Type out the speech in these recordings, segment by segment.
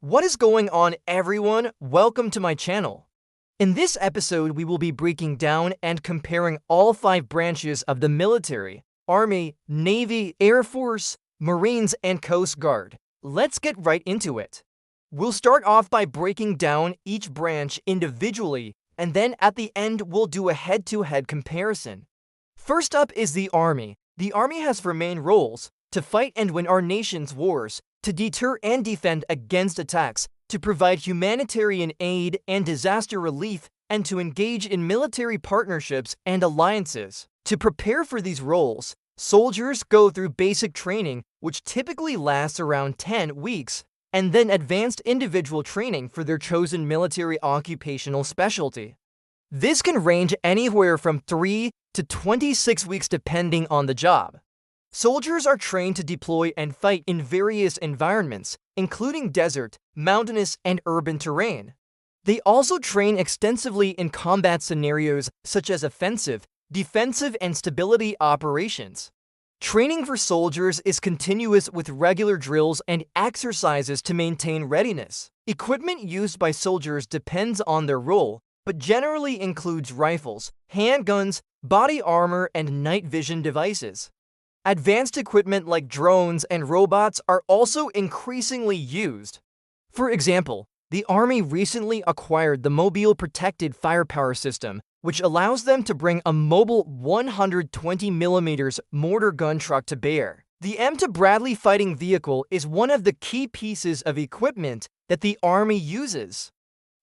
What is going on, everyone? Welcome to my channel. In this episode, we will be breaking down and comparing all 5 branches of the military: Army, Navy, Air Force, Marines, and Coast Guard. Let's get right into it. We'll start off by breaking down each branch individually, and then at the end, we'll do a head-to-head comparison. First up is the Army. The Army has 4 main roles: to fight and win our nation's wars, to deter and defend against attacks, to provide humanitarian aid and disaster relief, and to engage in military partnerships and alliances. To prepare for these roles, soldiers go through basic training, which typically lasts around 10 weeks, and then advanced individual training for their chosen military occupational specialty. This can range anywhere from 3 to 26 weeks depending on the job. Soldiers are trained to deploy and fight in various environments, including desert, mountainous, and urban terrain. They also train extensively in combat scenarios such as offensive, defensive, and stability operations. Training for soldiers is continuous with regular drills and exercises to maintain readiness. Equipment used by soldiers depends on their role, but generally includes rifles, handguns, body armor, and night vision devices. Advanced equipment like drones and robots are also increasingly used. For example, the Army recently acquired the Mobile Protected Firepower System, which allows them to bring a mobile 120mm mortar gun truck to bear. The M2 Bradley fighting vehicle is one of the key pieces of equipment that the Army uses.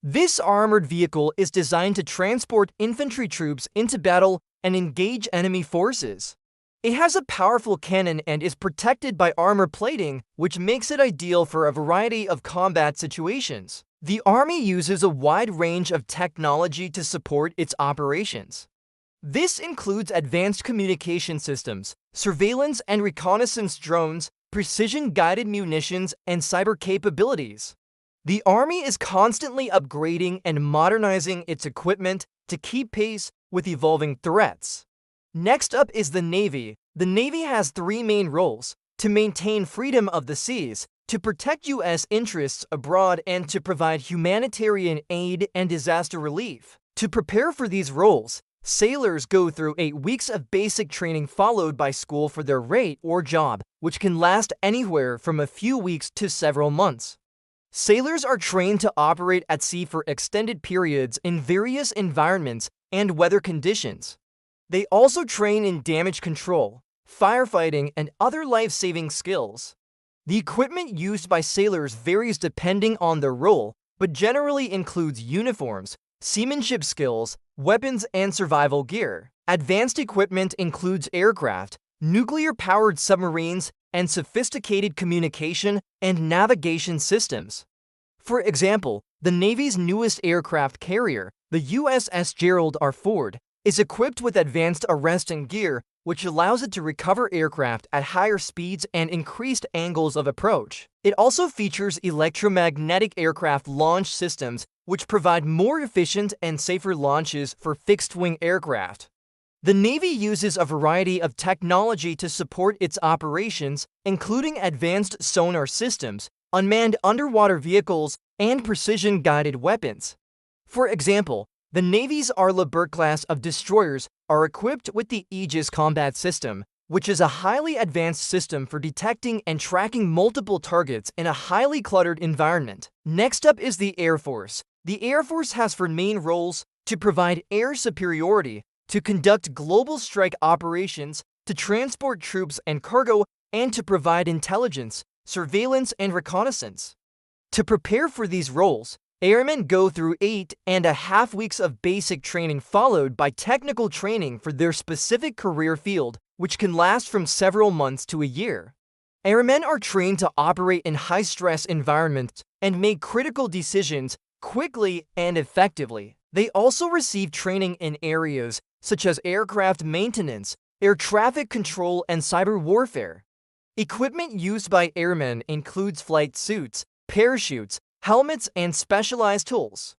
This armored vehicle is designed to transport infantry troops into battle and engage enemy forces. It has a powerful cannon and is protected by armor plating, which makes it ideal for a variety of combat situations. The Army uses a wide range of technology to support its operations. This includes advanced communication systems, surveillance and reconnaissance drones, precision-guided munitions, and cyber capabilities. The Army is constantly upgrading and modernizing its equipment to keep pace with evolving threats. Next up is the Navy. The Navy has 3 main roles: to maintain freedom of the seas, to protect U.S. interests abroad, and to provide humanitarian aid and disaster relief. To prepare for these roles, sailors go through 8 weeks of basic training followed by school for their rate or job, which can last anywhere from a few weeks to several months. Sailors are trained to operate at sea for extended periods in various environments and weather conditions. They also train in damage control, firefighting, and other life-saving skills. The equipment used by sailors varies depending on their role, but generally includes uniforms, seamanship skills, weapons, and survival gear. Advanced equipment includes aircraft, nuclear-powered submarines, and sophisticated communication and navigation systems. For example, the Navy's newest aircraft carrier, the USS Gerald R. Ford, is equipped with advanced arresting gear, which allows it to recover aircraft at higher speeds and increased angles of approach. It also features electromagnetic aircraft launch systems, which provide more efficient and safer launches for fixed-wing aircraft. The Navy uses a variety of technology to support its operations, including advanced sonar systems, unmanned underwater vehicles, and precision-guided weapons. For example, the Navy's Arleigh Burke-class of destroyers are equipped with the Aegis Combat System, which is a highly advanced system for detecting and tracking multiple targets in a highly cluttered environment. Next up is the Air Force. The Air Force has 4 main roles: to provide air superiority, to conduct global strike operations, to transport troops and cargo, and to provide intelligence, surveillance, and reconnaissance. To prepare for these roles, airmen go through 8.5 weeks of basic training followed by technical training for their specific career field, which can last from several months to a year. Airmen are trained to operate in high-stress environments and make critical decisions quickly and effectively. They also receive training in areas such as aircraft maintenance, air traffic control, and cyber warfare. Equipment used by airmen includes flight suits, parachutes, helmets, and specialized tools.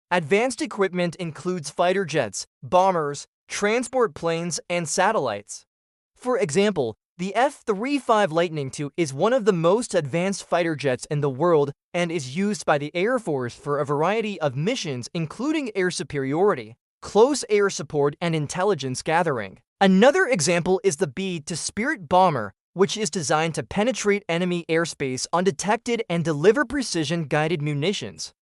Advanced equipment includes fighter jets, bombers, transport planes, and satellites. For example, The F-35 Lightning II is one of the most advanced fighter jets in the world and is used by the Air Force for a variety of missions, including air superiority, close air support, and intelligence gathering. Another example is the B-2 bomber, which is designed to penetrate enemy airspace undetected and deliver precision-guided munitions.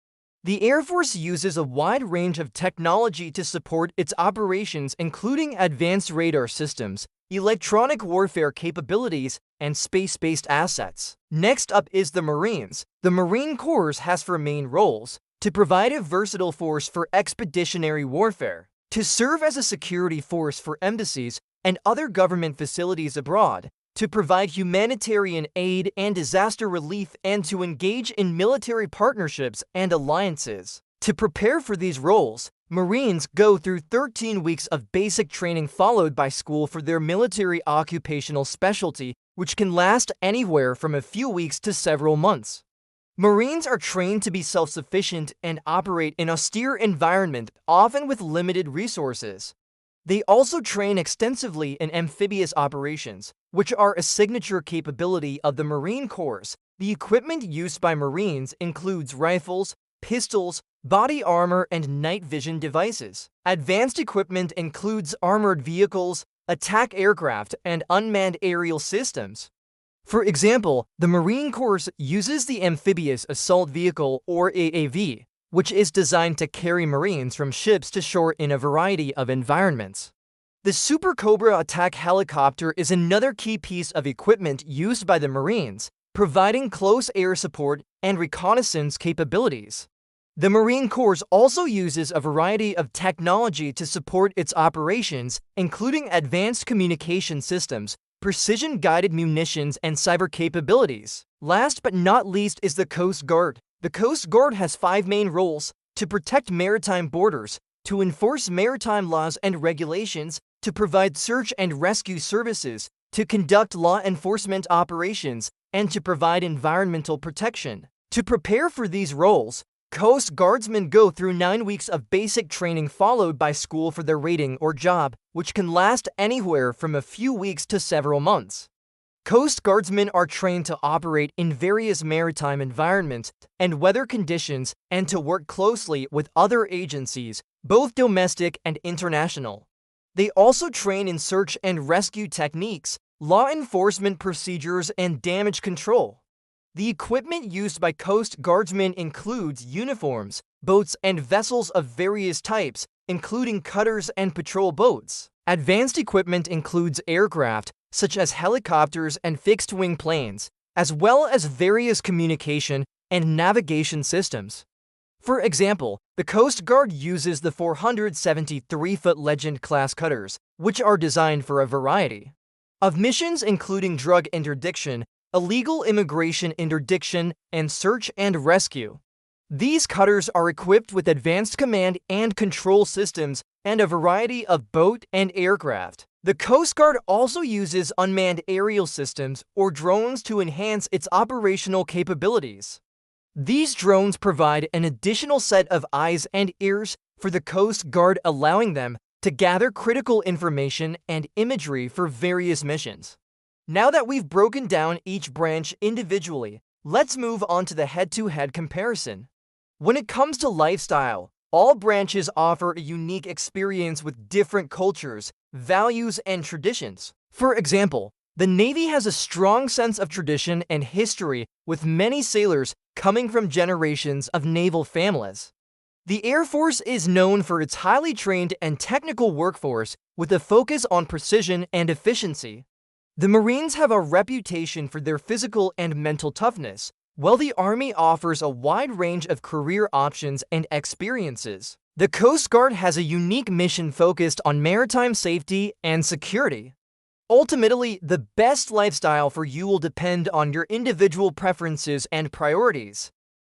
The Air Force uses a wide range of technology to support its operations, including advanced radar systems, electronic warfare capabilities, and space-based assets. Next up is the Marines. The Marine Corps has four main roles: to provide a versatile force for expeditionary warfare, to serve as a security force for embassies and other government facilities abroad, to provide humanitarian aid and disaster relief, and to engage in military partnerships and alliances. To prepare for these roles, Marines go through 13 weeks of basic training followed by school for their military occupational specialty, which can last anywhere from a few weeks to several months. Marines are trained to be self-sufficient and operate in austere environment, often with limited resources. They also train extensively in amphibious operations, which are a signature capability of the Marine Corps. The equipment used by Marines includes rifles, pistols, body armor, and night vision devices. Advanced equipment includes armored vehicles, attack aircraft, and unmanned aerial systems. For example, the Marine Corps uses the Amphibious Assault Vehicle, or AAV, which is designed to carry Marines from ships to shore in a variety of environments. The Super Cobra attack helicopter is another key piece of equipment used by the Marines, providing close air support and reconnaissance capabilities. The Marine Corps also uses a variety of technology to support its operations, including advanced communication systems, precision-guided munitions, and cyber capabilities. Last but not least is the Coast Guard. The Coast Guard has five main roles: to protect maritime borders, to enforce maritime laws and regulations, to provide search and rescue services, to conduct law enforcement operations, and to provide environmental protection. To prepare for these roles, Coast Guardsmen go through 9 weeks of basic training followed by school for their rating or job, which can last anywhere from a few weeks to several months. Coast Guardsmen are trained to operate in various maritime environments and weather conditions and to work closely with other agencies, both domestic and international. They also train in search and rescue techniques, law enforcement procedures, and damage control. The equipment used by Coast Guardsmen includes uniforms, boats, and vessels of various types, including cutters and patrol boats. Advanced equipment includes aircraft, such as helicopters and fixed-wing planes, as well as various communication and navigation systems. For example, the Coast Guard uses the 473-foot Legend-class cutters, which are designed for a variety of missions including drug interdiction, illegal immigration interdiction, and search and rescue. These cutters are equipped with advanced command and control systems and a variety of boat and aircraft. The Coast Guard also uses unmanned aerial systems or drones to enhance its operational capabilities. These drones provide an additional set of eyes and ears for the Coast Guard, allowing them to gather critical information and imagery for various missions. Now that we've broken down each branch individually, let's move on to the head-to-head comparison. When it comes to lifestyle, all branches offer a unique experience with different cultures, values, and traditions. For example, the Navy has a strong sense of tradition and history, with many sailors coming from generations of naval families. The Air Force is known for its highly trained and technical workforce, with a focus on precision and efficiency. The Marines have a reputation for their physical and mental toughness, while the Army offers a wide range of career options and experiences. The Coast Guard has a unique mission focused on maritime safety and security. Ultimately, the best lifestyle for you will depend on your individual preferences and priorities.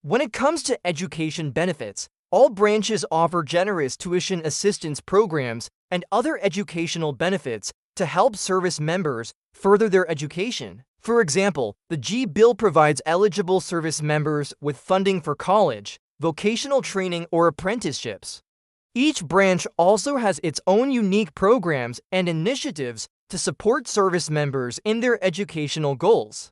When it comes to education benefits, all branches offer generous tuition assistance programs and other educational benefits to help service members further their education. For example, the G-Bill provides eligible service members with funding for college, vocational training, or apprenticeships. Each branch also has its own unique programs and initiatives to support service members in their educational goals.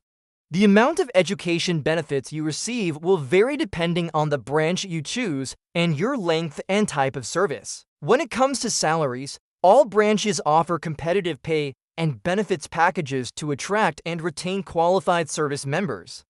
The amount of education benefits you receive will vary depending on the branch you choose and your length and type of service. When it comes to salaries, all branches offer competitive pay and benefits packages to attract and retain qualified service members.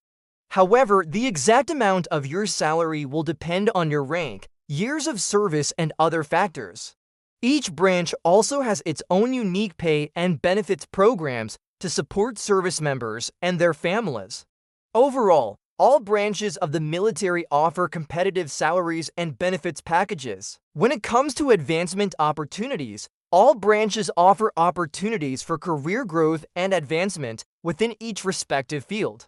However, the exact amount of your salary will depend on your rank, years of service, and other factors. Each branch also has its own unique pay and benefits programs to support service members and their families. Overall, all branches of the military offer competitive salaries and benefits packages. When it comes to advancement opportunities, all branches offer opportunities for career growth and advancement within each respective field.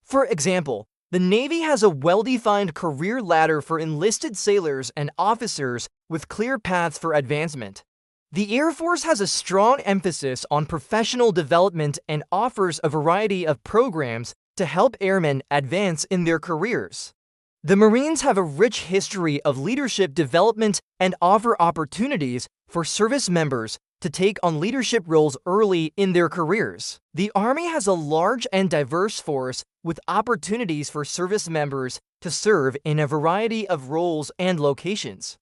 For example, the Navy has a well-defined career ladder for enlisted sailors and officers with clear paths for advancement. The Air Force has a strong emphasis on professional development and offers a variety of programs to help airmen advance in their careers. The Marines have a rich history of leadership development and offer opportunities for service members to take on leadership roles early in their careers. The Army has a large and diverse force with opportunities for service members to serve in a variety of roles and locations.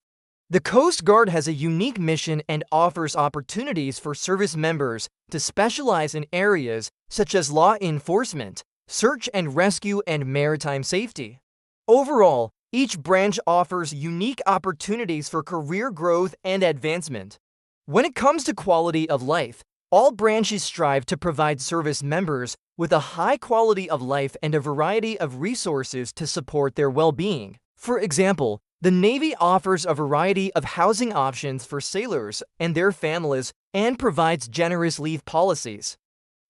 The Coast Guard has a unique mission and offers opportunities for service members to specialize in areas such as law enforcement, search and rescue, and maritime safety. Overall, each branch offers unique opportunities for career growth and advancement. When it comes to quality of life, all branches strive to provide service members with a high quality of life and a variety of resources to support their well-being. For example, the Navy offers a variety of housing options for sailors and their families and provides generous leave policies.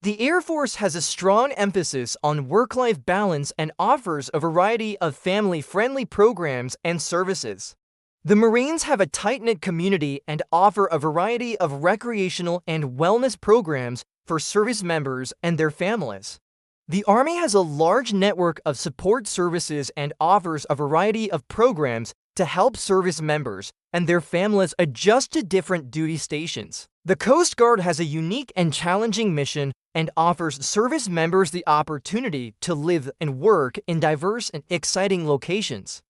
The Air Force has a strong emphasis on work-life balance and offers a variety of family-friendly programs and services. The Marines have a tight-knit community and offer a variety of recreational and wellness programs for service members and their families. The Army has a large network of support services and offers a variety of programs to help service members and their families adjust to different duty stations. The Coast Guard has a unique and challenging mission and offers service members the opportunity to live and work in diverse and exciting locations.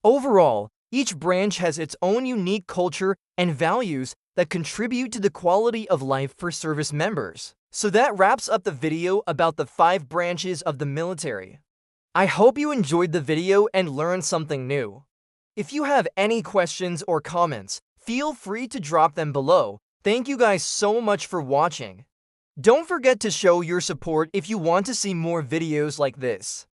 Overall, each branch has its own unique culture and values that contribute to the quality of life for service members. So that wraps up the video about the 5 branches of the military. I hope you enjoyed the video and learned something new. If you have any questions or comments, feel free to drop them below. Thank you guys so much for watching. Don't forget to show your support if you want to see more videos like this.